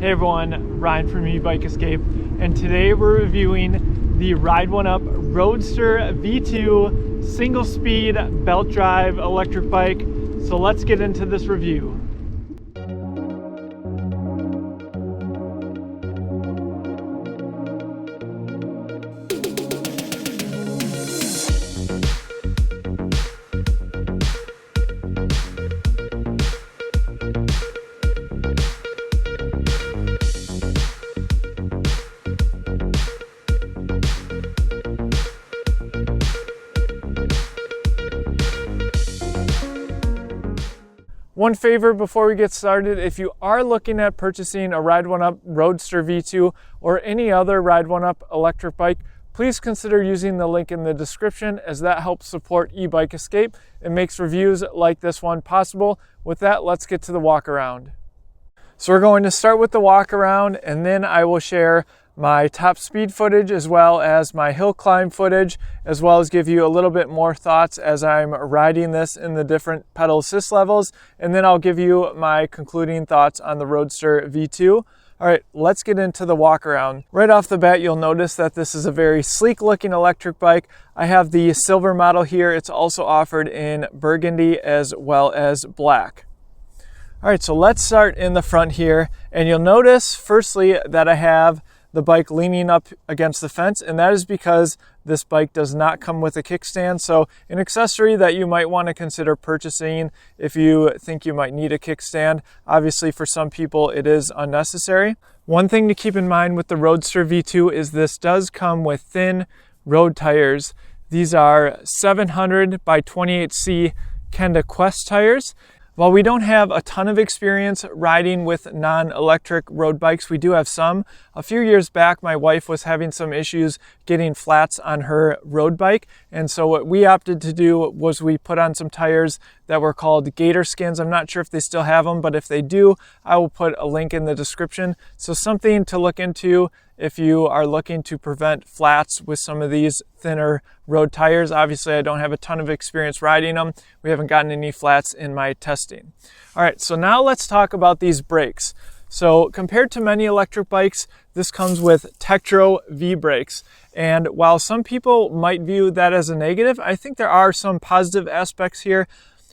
Hey everyone, Ryan from Ebike Escape, and today we're reviewing the Ride1Up Roadster V2 single speed belt drive electric bike. So let's get into this review. One favor before we get started, if you are looking at purchasing a Ride1Up Roadster V2 or any other Ride1Up electric bike, please consider using the link in the description, as that helps support Ebike Escape and makes reviews like this one possible. With that, let's get to the walk around. So we're going to start with the walk around, and then I will share my top speed footage as well as my hill climb footage, as well as give you a little bit more thoughts as I'm riding this in the different pedal assist levels, and then I'll give you my concluding thoughts on the Roadster V2. All right, let's get into the walk around. Right off the bat, you'll notice that this is a very sleek looking electric bike. I have the silver model here. It's also offered in burgundy as well as black. All right, so let's start in the front here, and you'll notice firstly that I have the bike leaning up against the fence, and that is because this bike does not come with a kickstand. So an accessory that you might want to consider purchasing if you think you might need a kickstand. Obviously for some people it is unnecessary. One thing to keep in mind with the Roadster V2 is this does come with thin road tires. These are 700 by 28C Kenda Quest tires. While we don't have a ton of experience riding with non-electric road bikes, we do have some. A few years back, my wife was having some issues getting flats on her road bike. And so what we opted to do was we put on some tires that were called Gator Skins. I'm not sure if they still have them, but if they do, I will put a link in the description. So something to look into if you are looking to prevent flats with some of these thinner road tires. Obviously, I don't have a ton of experience riding them. We haven't gotten any flats in my testing. All right, so now let's talk about these brakes. So compared to many electric bikes, this comes with Tektro V brakes. And while some people might view that as a negative, I think there are some positive aspects here.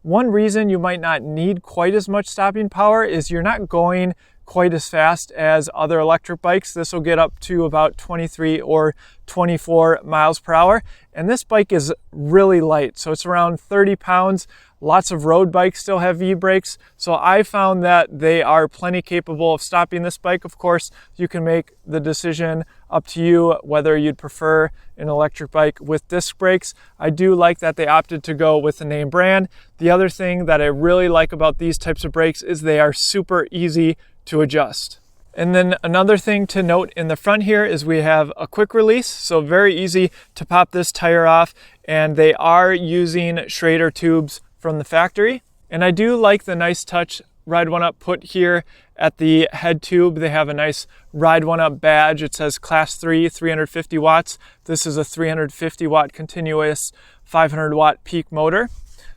One reason you might not need quite as much stopping power is you're not going quite as fast as other electric bikes. This will get up to about 23 or 24 miles per hour. And this bike is really light. So it's around 30 pounds. Lots of road bikes still have V-brakes. So I found that they are plenty capable of stopping this bike. Of course, you can make the decision up to you whether you'd prefer an electric bike with disc brakes. I do like that they opted to go with the name brand. The other thing that I really like about these types of brakes is they are super easy to adjust. And then another thing to note in the front here is we have a quick release, so very easy to pop this tire off, and they are using Schrader tubes from the factory. And I do like the nice touch Ride1Up put here at the head tube. They have a nice Ride1Up badge. It says class 3, 350 watts. This is a 350 watt continuous 500 watt peak motor.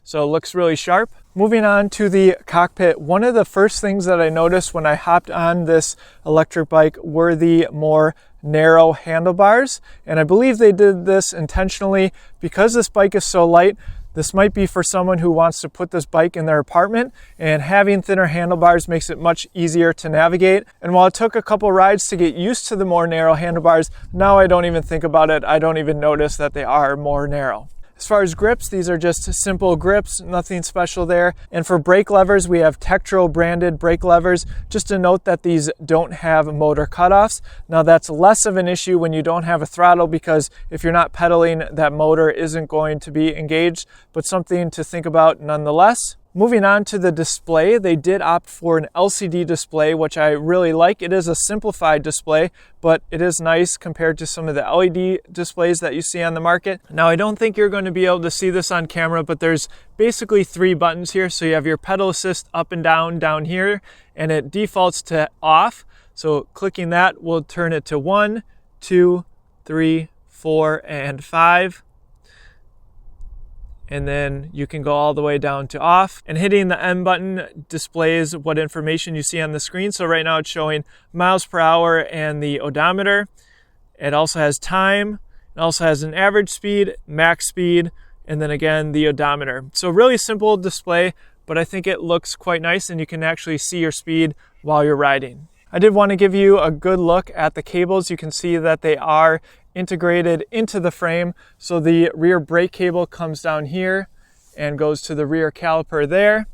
So it looks really sharp. Moving on to the cockpit, one of the first things that I noticed when I hopped on this electric bike were the more narrow handlebars. And I believe they did this intentionally because this bike is so light. This might be for someone who wants to put this bike in their apartment, and having thinner handlebars makes it much easier to navigate. And while it took a couple rides to get used to the more narrow handlebars, now I don't even think about it. I don't even notice that they are more narrow. As far as grips, these are just simple grips, nothing special there. And for brake levers, we have Tektro branded brake levers. Just to note that these don't have motor cutoffs. Now that's less of an issue when you don't have a throttle, because if you're not pedaling, that motor isn't going to be engaged, but something to think about nonetheless. Moving on to the display, they did opt for an LCD display, which I really like. It is a simplified display, but it is nice compared to some of the LED displays that you see on the market. Now, I don't think you're going to be able to see this on camera, but there's basically 3 buttons here. So you have your pedal assist up and down here, and it defaults to off. So clicking that will turn it to 1, 2, 3, 4, and 5. and then you can go all the way down to off. And hitting the M button displays what information you see on the screen. So right now it's showing miles per hour and the odometer. It also has time. It also has an average speed, max speed, and then again the odometer. So really simple display, but I think it looks quite nice and you can actually see your speed while you're riding. I did want to give you a good look at the cables. You can see that they are integrated into the frame. So the rear brake cable comes down here and goes to the rear caliper there.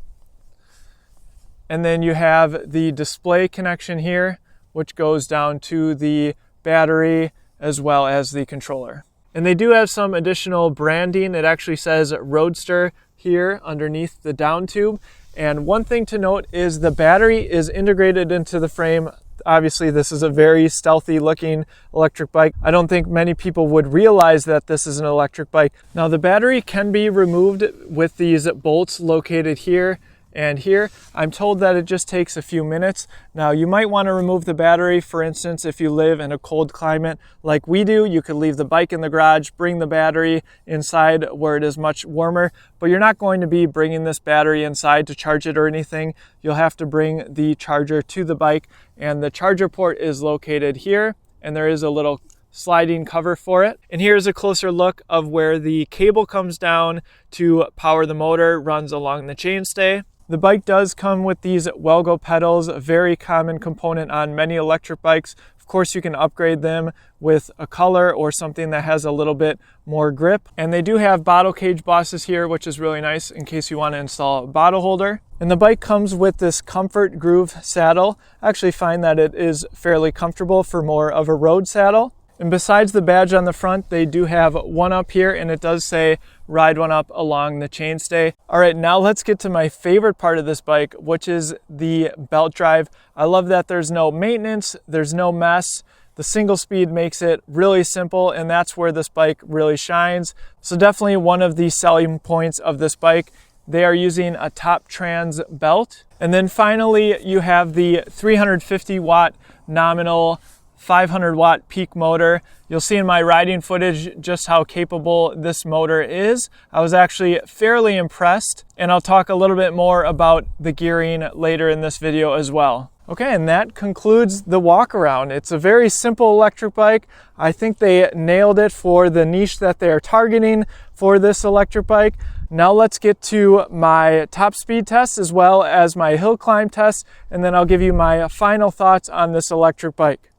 And then you have the display connection here, which goes down to the battery as well as the controller. And they do have some additional branding. It actually says Roadster here underneath the down tube. And one thing to note is the battery is integrated into the frame. Obviously, this is a very stealthy looking electric bike. I don't think many people would realize that this is an electric bike. Now, the battery can be removed with these bolts located here and here. I'm told that it just takes a few minutes. Now, you might want to remove the battery. For instance, if you live in a cold climate like we do, you could leave the bike in the garage, bring the battery inside where it is much warmer, but you're not going to be bringing this battery inside to charge it or anything. You'll have to bring the charger to the bike, and the charger port is located here, and there is a little sliding cover for it. And here's a closer look of where the cable comes down to power the motor, runs along the chainstay. The bike does come with these Welgo pedals, a very common component on many electric bikes. Of course, you can upgrade them with a color or something that has a little bit more grip. And they do have bottle cage bosses here, which is really nice in case you want to install a bottle holder. And the bike comes with this Comfort Groove saddle. I actually find that it is fairly comfortable for more of a road saddle. And besides the badge on the front, they do have One-Up here, and it does say Ride1Up along the chainstay. All right, now let's get to my favorite part of this bike, which is the belt drive. I love that there's no maintenance, there's no mess. The single speed makes it really simple, and that's where this bike really shines. So definitely one of the selling points of this bike. They are using a Top Trans belt. And then finally, you have the 350 watt nominal 500 watt peak motor. You'll see in my riding footage just how capable this motor is. I was actually fairly impressed, and I'll talk a little bit more about the gearing later in this video as well. Okay, and that concludes the Walkaround. It's a very simple electric bike. I think they nailed it for the niche that they are targeting for this electric bike. Now let's get to my top speed test as well as my hill climb test, and then I'll give you my final thoughts on this electric bike.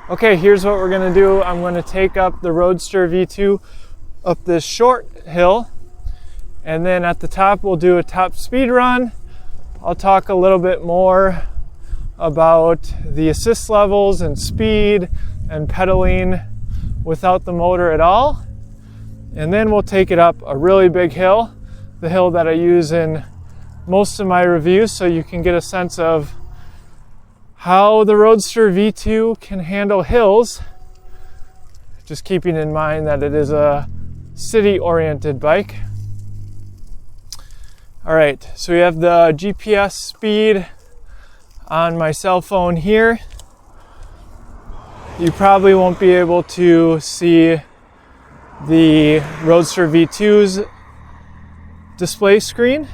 Okay, here's what we're gonna do. I'm gonna take up the Roadster V2 up this short hill, and then at the top we'll do a top speed run. I'll talk a little bit more about the assist levels and speed and pedaling without the motor at all. And then we'll take it up a really big hill, the hill that I use in most of my reviews, so you can get a sense of how the Roadster V2 can handle hills, just keeping in mind that it is a city-oriented bike. All right, so we have the GPS speed on my cell phone here. You probably won't be able to see the Roadster V2's display screen,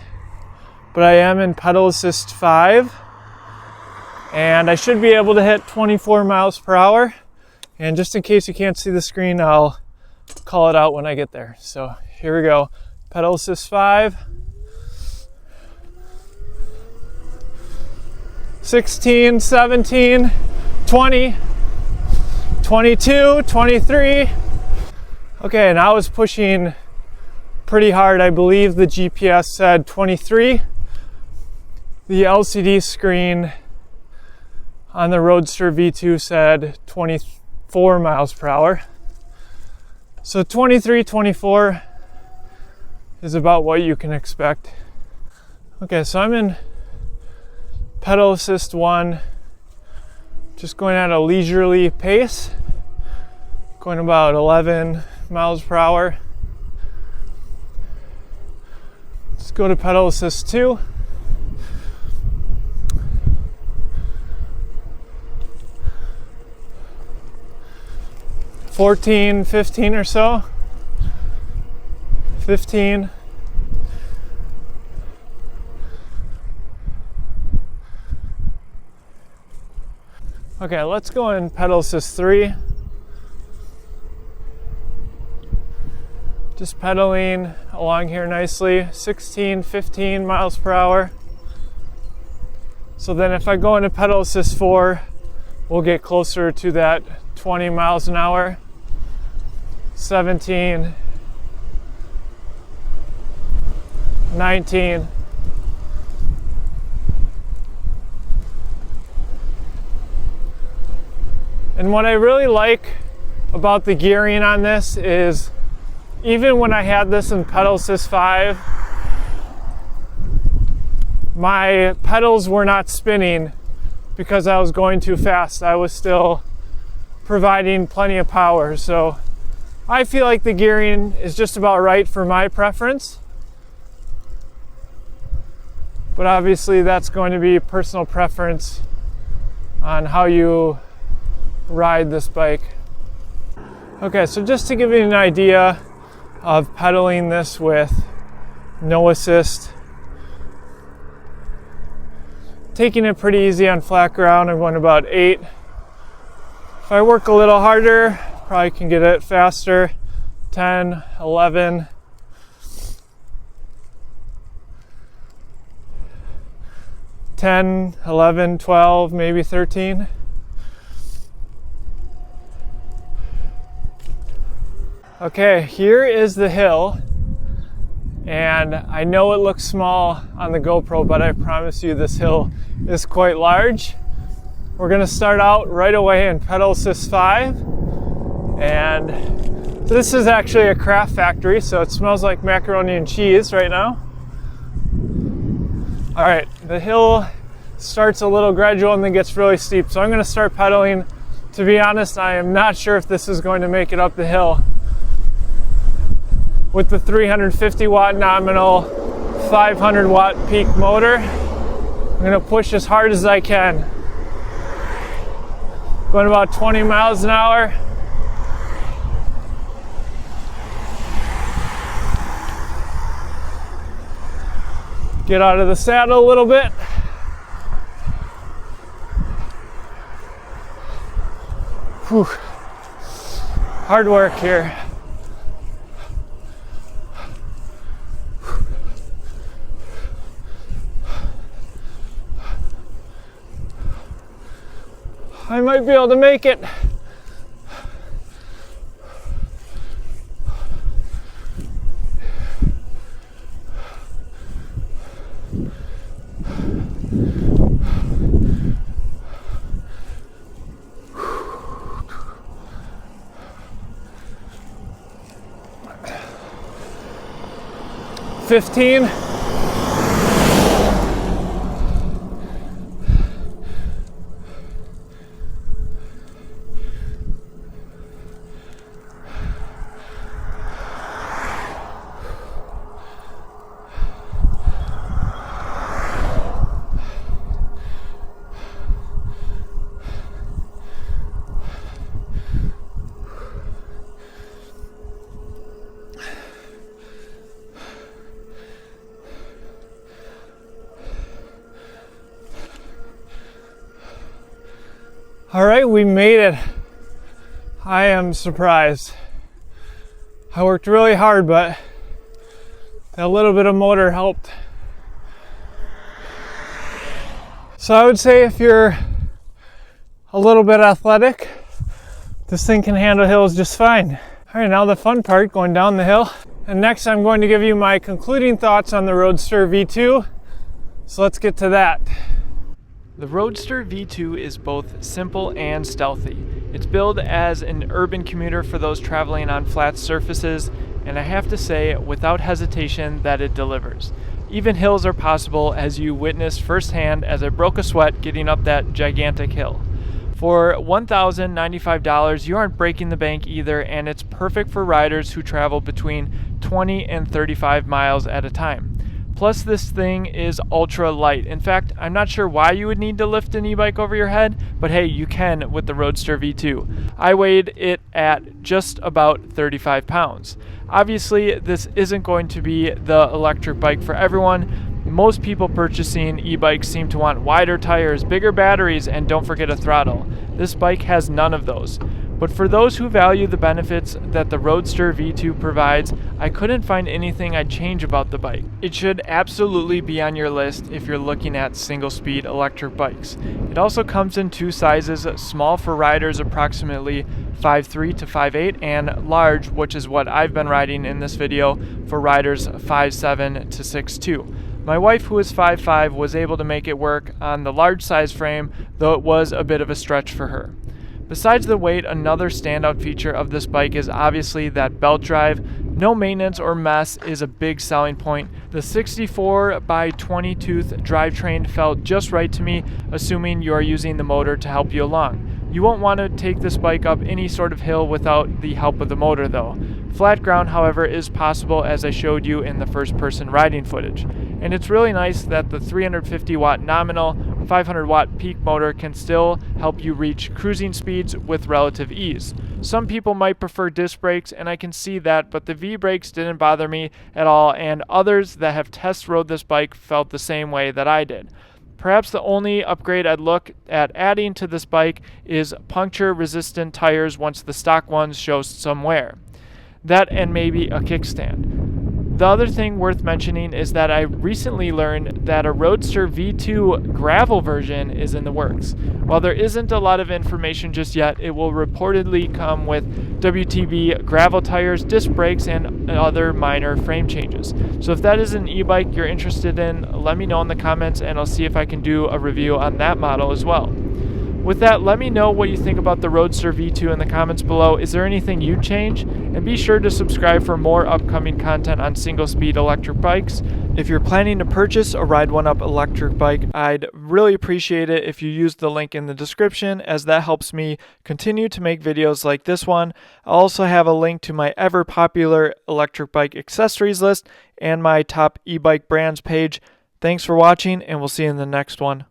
but I am in pedal assist 5. And I should be able to hit 24 miles per hour. And just in case you can't see the screen, I'll call it out when I get there. So here we go. Pedal assist 5. 16, 17, 20, 22, 23. Okay, and I was pushing pretty hard. I believe the GPS said 23. The LCD screen on the Roadster V2 said 24 miles per hour. So 23, 24 is about what you can expect. Okay, so I'm in pedal assist 1, just going at a leisurely pace, going about 11 miles per hour. Let's go to pedal assist 2. $14, $15 or so. 15, Okay, let's go in pedal assist 3. Just pedaling along here nicely, 16, 15 miles per hour. So then if I go into pedal assist 4, we'll get closer to that 20 miles an hour, 17, 19. And what I really like about the gearing on this is even when I had this in pedal assist 5, my pedals were not spinning because I was going too fast. I was still providing plenty of power. So I feel like the gearing is just about right for my preference. But obviously that's going to be personal preference on how you ride this bike. Okay, so just to give you an idea of pedaling this with no assist, taking it pretty easy on flat ground, I'm going about 8. If I work a little harder, probably can get it faster, 10, 11. $10, $11, $12, maybe $13. Okay, here is the hill, and I know it looks small on the GoPro, but I promise you this hill is quite large. We're gonna start out right away in pedal assist 5, and this is actually a craft factory, so it smells like macaroni and cheese right now. All right, the hill starts a little gradual and then gets really steep, so I'm gonna start pedaling. To be honest, I am not sure if this is going to make it up the hill. With the 350 watt nominal, 500 watt peak motor, I'm gonna push as hard as I can. Going about 20 miles an hour. Get out of the saddle a little bit. Whew. Hard work here. I might be able to make it. $15. All right, we made it. I am surprised. I worked really hard, but that little bit of motor helped. So I would say if you're a little bit athletic, this thing can handle hills just fine. All right, now the fun part, going down the hill. And next I'm going to give you my concluding thoughts on the Roadster V2. So let's get to that. The Roadster V2 is both simple and stealthy. It's billed as an urban commuter for those traveling on flat surfaces, and I have to say, without hesitation, that it delivers. Even hills are possible, as you witnessed firsthand as I broke a sweat getting up that gigantic hill. For $1,095, you aren't breaking the bank either, and it's perfect for riders who travel between 20 and 35 miles at a time. Plus, this thing is ultra light. In fact, I'm not sure why you would need to lift an e-bike over your head, but hey, you can with the Roadster V2. I weighed it at just about 35 pounds. Obviously, this isn't going to be the electric bike for everyone, Most people purchasing e-bikes seem to want wider tires, bigger batteries, and don't forget a throttle. This bike has none of those. But for those who value the benefits that the Roadster V2 provides, I couldn't find anything I'd change about the bike. It should absolutely be on your list if you're looking at single-speed electric bikes. It also comes in two sizes, small for riders approximately 5'3" to 5'8", and large, which is what I've been riding in this video, for riders 5'7" to 6'2". My wife, who is 5'5", was able to make it work on the large size frame, though it was a bit of a stretch for her. Besides the weight, another standout feature of this bike is obviously that belt drive. No maintenance or mess is a big selling point. The 64 by 20 tooth drivetrain felt just right to me, assuming you are using the motor to help you along. You won't want to take this bike up any sort of hill without the help of the motor though. Flat ground, however, is possible, as I showed you in the first person riding footage. And it's really nice that the 350 watt nominal, 500 watt peak motor can still help you reach cruising speeds with relative ease. Some people might prefer disc brakes, and I can see that, but the V-brakes didn't bother me at all, and others that have test rode this bike felt the same way that I did. Perhaps the only upgrade I'd look at adding to this bike is puncture-resistant tires once the stock ones show some wear. That and maybe a kickstand. The other thing worth mentioning is that I recently learned that a Roadster V2 gravel version is in the works. While there isn't a lot of information just yet, it will reportedly come with WTB gravel tires, disc brakes, and other minor frame changes. So if that is an e-bike you're interested in, let me know in the comments and I'll see if I can do a review on that model as well. With that, let me know what you think about the Roadster V2 in the comments below. Is there anything you'd change? And be sure to subscribe for more upcoming content on single-speed electric bikes. If you're planning to purchase a Ride1Up electric bike, I'd really appreciate it if you use the link in the description, as that helps me continue to make videos like this one. I'll also have a link to my ever-popular electric bike accessories list and my top e-bike brands page. Thanks for watching, and we'll see you in the next one.